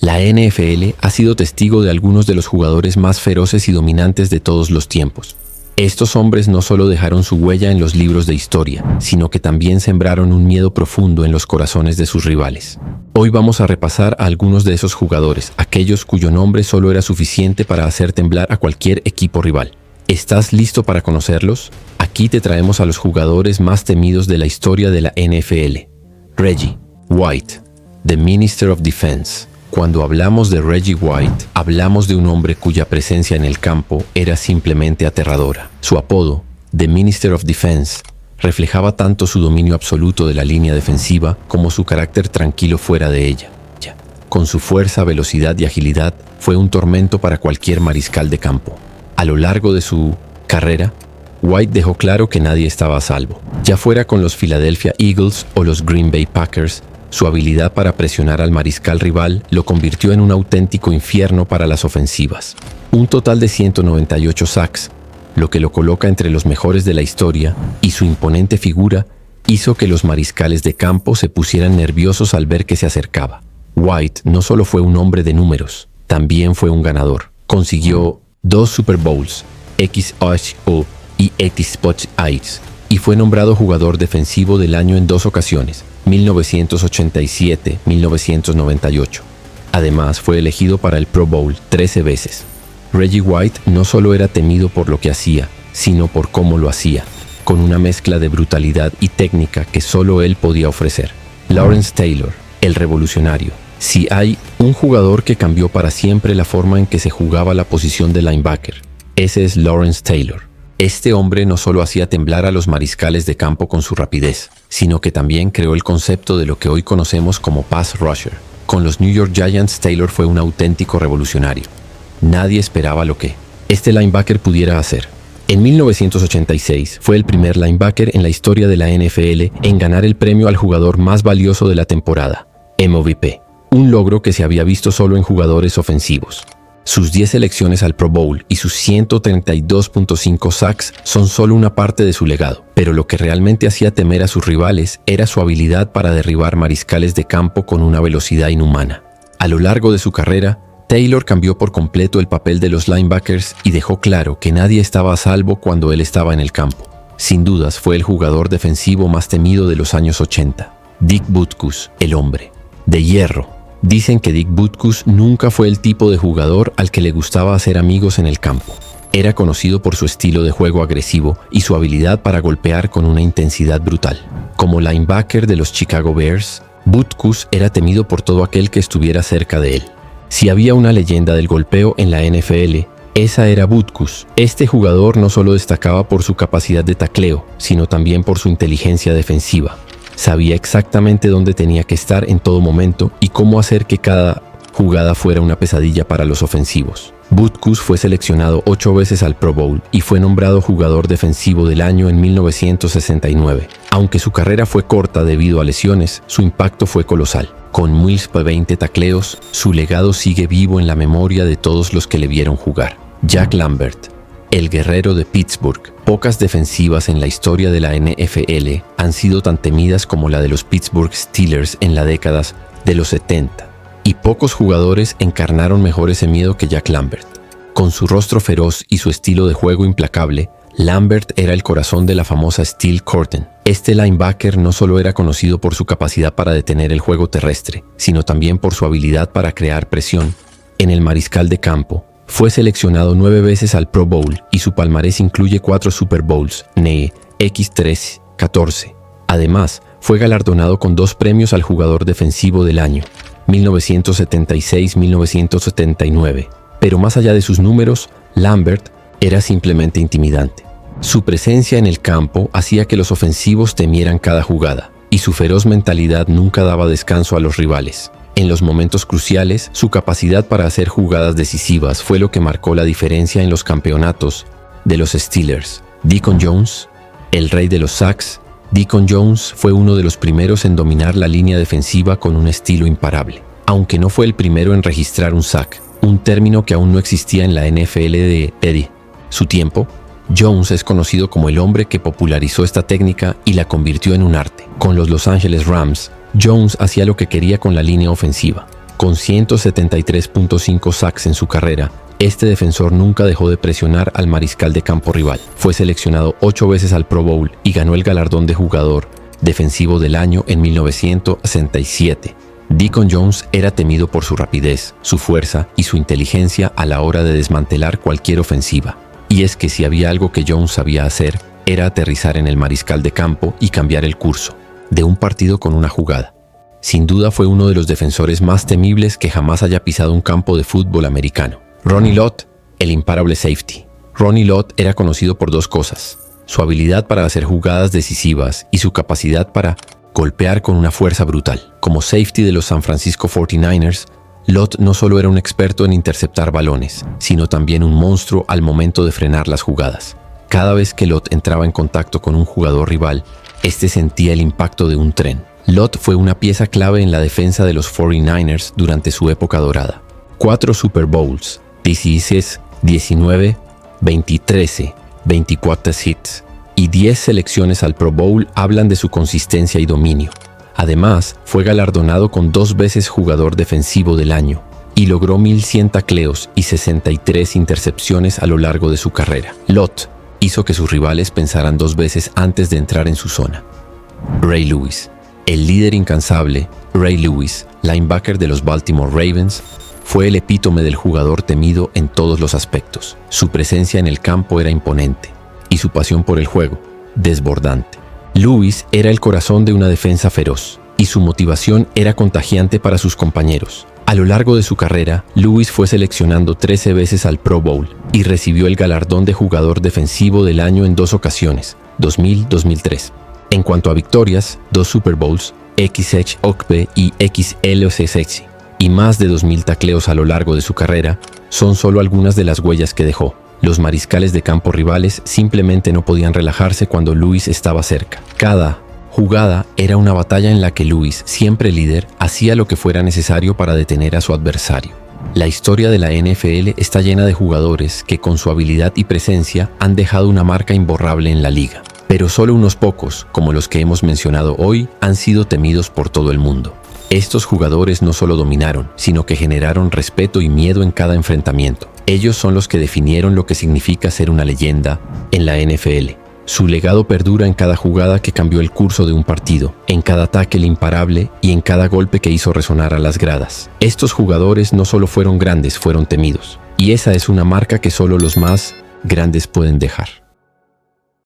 La NFL ha sido testigo de algunos de los jugadores más feroces y dominantes de todos los tiempos. Estos hombres no solo dejaron su huella en los libros de historia, sino que también sembraron un miedo profundo en los corazones de sus rivales. Hoy vamos a repasar a algunos de esos jugadores, aquellos cuyo nombre solo era suficiente para hacer temblar a cualquier equipo rival. ¿Estás listo para conocerlos? Aquí te traemos a los jugadores más temidos de la historia de la NFL. Reggie White, The Minister of Defense. Cuando hablamos de Reggie White, hablamos de un hombre cuya presencia en el campo era simplemente aterradora. Su apodo, The Minister of Defense, reflejaba tanto su dominio absoluto de la línea defensiva como su carácter tranquilo fuera de ella. Con su fuerza, velocidad y agilidad, fue un tormento para cualquier mariscal de campo. A lo largo de su carrera, White dejó claro que nadie estaba a salvo. Ya fuera con los Philadelphia Eagles o los Green Bay Packers, su habilidad para presionar al mariscal rival lo convirtió en un auténtico infierno para las ofensivas. Un total de 198 sacks, lo que lo coloca entre los mejores de la historia, y su imponente figura hizo que los mariscales de campo se pusieran nerviosos al ver que se acercaba. White no solo fue un hombre de números, también fue un ganador. Consiguió 2 Super Bowls, XHO y Xbox Ice, y fue nombrado jugador defensivo del año en 2 ocasiones, 1987, 1998. Además, fue elegido para el Pro Bowl 13 veces. Reggie White no solo era temido por lo que hacía, sino por cómo lo hacía, con una mezcla de brutalidad y técnica que solo él podía ofrecer. Lawrence Taylor, el revolucionario. Si hay un jugador que cambió para siempre la forma en que se jugaba la posición de linebacker, ese es Lawrence Taylor. Este hombre no solo hacía temblar a los mariscales de campo con su rapidez, sino que también creó el concepto de lo que hoy conocemos como pass rusher. Con los New York Giants, Taylor fue un auténtico revolucionario. Nadie esperaba lo que este linebacker pudiera hacer. En 1986 fue el primer linebacker en la historia de la NFL en ganar el premio al jugador más valioso de la temporada, MVP, un logro que se había visto solo en jugadores ofensivos. Sus 10 selecciones al Pro Bowl y sus 132.5 sacks son solo una parte de su legado, pero lo que realmente hacía temer a sus rivales era su habilidad para derribar mariscales de campo con una velocidad inhumana. A lo largo de su carrera, Taylor cambió por completo el papel de los linebackers y dejó claro que nadie estaba a salvo cuando él estaba en el campo. Sin dudas, fue el jugador defensivo más temido de los años 80. Dick Butkus, el hombre de hierro. Dicen que Dick Butkus nunca fue el tipo de jugador al que le gustaba hacer amigos en el campo. Era conocido por su estilo de juego agresivo y su habilidad para golpear con una intensidad brutal. Como linebacker de los Chicago Bears, Butkus era temido por todo aquel que estuviera cerca de él. Si había una leyenda del golpeo en la NFL, esa era Butkus. Este jugador no solo destacaba por su capacidad de tacleo, sino también por su inteligencia defensiva. Sabía exactamente dónde tenía que estar en todo momento y cómo hacer que cada jugada fuera una pesadilla para los ofensivos. Butkus fue seleccionado 8 veces al Pro Bowl y fue nombrado jugador defensivo del año en 1969. Aunque su carrera fue corta debido a lesiones, su impacto fue colosal. Con 1020 tacleos, su legado sigue vivo en la memoria de todos los que le vieron jugar. Jack Lambert, el guerrero de Pittsburgh. Pocas defensivas en la historia de la NFL han sido tan temidas como la de los Pittsburgh Steelers en las décadas de los 70, y pocos jugadores encarnaron mejor ese miedo que Jack Lambert. Con su rostro feroz y su estilo de juego implacable, Lambert era el corazón de la famosa Steel Curtain. Este linebacker no solo era conocido por su capacidad para detener el juego terrestre, sino también por su habilidad para crear presión en el mariscal de campo. Fue seleccionado 9 veces al Pro Bowl y su palmarés incluye 4 Super Bowls, X3, 14. Además, fue galardonado con 2 premios al jugador defensivo del año, 1976-1979. Pero más allá de sus números, Lambert era simplemente intimidante. Su presencia en el campo hacía que los ofensivos temieran cada jugada, y su feroz mentalidad nunca daba descanso a los rivales. En los momentos cruciales, su capacidad para hacer jugadas decisivas fue lo que marcó la diferencia en los campeonatos de los Steelers. Deacon Jones, el rey de los sacks. Deacon Jones fue uno de los primeros en dominar la línea defensiva con un estilo imparable. Aunque no fue el primero en registrar un sack, un término que aún no existía en la NFL de su tiempo, Jones es conocido como el hombre que popularizó esta técnica y la convirtió en un arte. Con los Los Angeles Rams, Jones hacía lo que quería con la línea ofensiva. Con 173.5 sacks en su carrera, este defensor nunca dejó de presionar al mariscal de campo rival. Fue seleccionado 8 veces al Pro Bowl y ganó el galardón de jugador defensivo del año en 1967. Deacon Jones era temido por su rapidez, su fuerza y su inteligencia a la hora de desmantelar cualquier ofensiva. Y es que si había algo que Jones sabía hacer, era aterrizar en el mariscal de campo y cambiar el curso de un partido con una jugada. Sin duda fue uno de los defensores más temibles que jamás haya pisado un campo de fútbol americano. Ronnie Lott, el imparable safety. Ronnie Lott era conocido por dos cosas: su habilidad para hacer jugadas decisivas y su capacidad para golpear con una fuerza brutal. Como safety de los San Francisco 49ers, Lott no solo era un experto en interceptar balones, sino también un monstruo al momento de frenar las jugadas. Cada vez que Lott entraba en contacto con un jugador rival, este sentía el impacto de un tren. Lott fue una pieza clave en la defensa de los 49ers durante su época dorada. 4 Super Bowls, 16, 19, 2013, 24 hits y 10 selecciones al Pro Bowl hablan de su consistencia y dominio. Además, fue galardonado con 2 veces jugador defensivo del año y logró 1,100 tacleos y 63 intercepciones a lo largo de su carrera. Lott hizo que sus rivales pensaran 2 veces antes de entrar en su zona. Ray Lewis. El líder incansable, Ray Lewis, linebacker de los Baltimore Ravens, fue el epítome del jugador temido en todos los aspectos. Su presencia en el campo era imponente y su pasión por el juego, desbordante. Lewis era el corazón de una defensa feroz y su motivación era contagiante para sus compañeros. A lo largo de su carrera, Lewis fue seleccionado 13 veces al Pro Bowl y recibió el galardón de jugador defensivo del año en 2 ocasiones, 2000-2003. En cuanto a victorias, 2 Super Bowls, XHOCP y XLOCC, y más de 2,000 tacleos a lo largo de su carrera, son solo algunas de las huellas que dejó. Los mariscales de campo rivales simplemente no podían relajarse cuando Lewis estaba cerca. Cada jugada era una batalla en la que Lewis, siempre líder, hacía lo que fuera necesario para detener a su adversario. La historia de la NFL está llena de jugadores que con su habilidad y presencia han dejado una marca imborrable en la liga. Pero solo unos pocos, como los que hemos mencionado hoy, han sido temidos por todo el mundo. Estos jugadores no solo dominaron, sino que generaron respeto y miedo en cada enfrentamiento. Ellos son los que definieron lo que significa ser una leyenda en la NFL. Su legado perdura en cada jugada que cambió el curso de un partido, en cada tackle imparable y en cada golpe que hizo resonar a las gradas. Estos jugadores no solo fueron grandes, fueron temidos. Y esa es una marca que solo los más grandes pueden dejar.